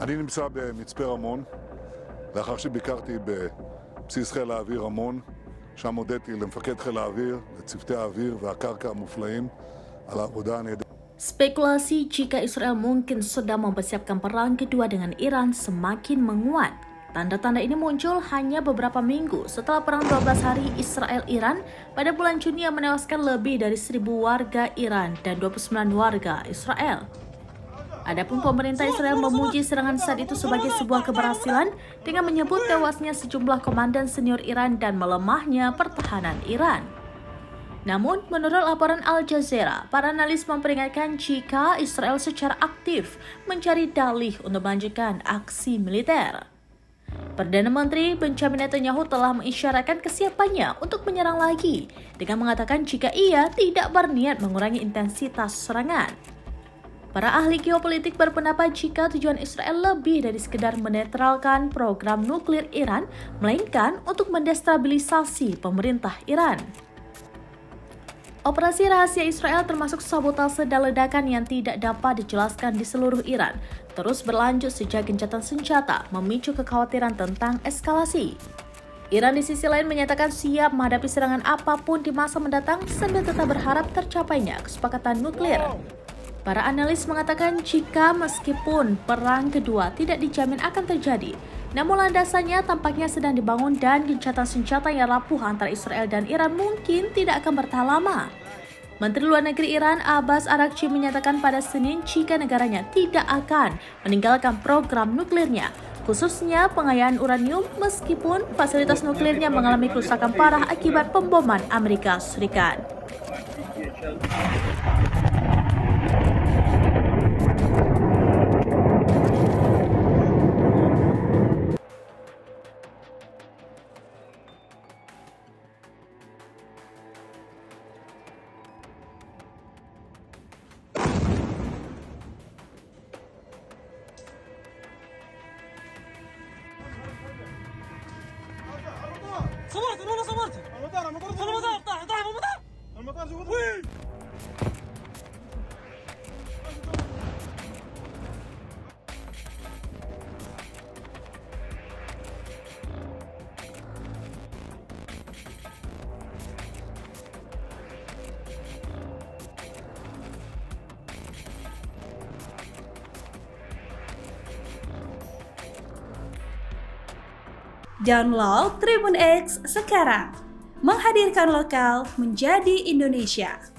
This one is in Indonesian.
אני נמצא במצפה רמון, לאחר שביקרתי בבסיס חיל האוויר רמון, שם הודיתי למפקד חיל האוויר, לצוותי האוויר והקרקע המופלאים על העבודה הנהדרת. Spekulasi jika Israel mungkin sedang mempersiapkan perang kedua dengan Iran semakin menguat. Tanda-tanda ini muncul hanya beberapa minggu setelah perang 12 hari Israel-Iran pada bulan Juni yang menewaskan lebih dari 1.000 warga Iran dan 29 warga Israel. Adapun pemerintah Israel memuji serangan saat itu sebagai sebuah keberhasilan dengan menyebut tewasnya sejumlah komandan senior Iran dan melemahnya pertahanan Iran. Namun, menurut laporan Al Jazeera, para analis memperingatkan jika Israel secara aktif mencari dalih untuk melanjutkan aksi militer. Perdana Menteri Benjamin Netanyahu telah mengisyaratkan kesiapannya untuk menyerang lagi dengan mengatakan jika ia tidak berniat mengurangi intensitas serangan. Para ahli geopolitik berpendapat jika tujuan Israel lebih dari sekedar menetralkan program nuklir Iran, melainkan untuk mendestabilisasi pemerintah Iran. Operasi rahasia Israel termasuk sabotase dan ledakan yang tidak dapat dijelaskan di seluruh Iran terus berlanjut sejak gencatan senjata memicu kekhawatiran tentang eskalasi. Iran di sisi lain menyatakan siap menghadapi serangan apapun di masa mendatang sambil tetap berharap tercapainya kesepakatan nuklir. Para analis mengatakan jika meskipun perang kedua tidak dijamin akan terjadi, namun landasannya tampaknya sedang dibangun dan gencatan senjata yang rapuh antara Israel dan Iran mungkin tidak akan bertahan lama. Menteri Luar Negeri Iran Abbas Araghchi menyatakan pada Senin jika negaranya tidak akan meninggalkan program nuklirnya, khususnya pengayaan uranium meskipun fasilitas nuklirnya mengalami kerusakan parah akibat pemboman Amerika Serikat. صبرت والله صبرت المطار طاح المطار وين Download Tribun X sekarang, menghadirkan lokal menjadi Indonesia.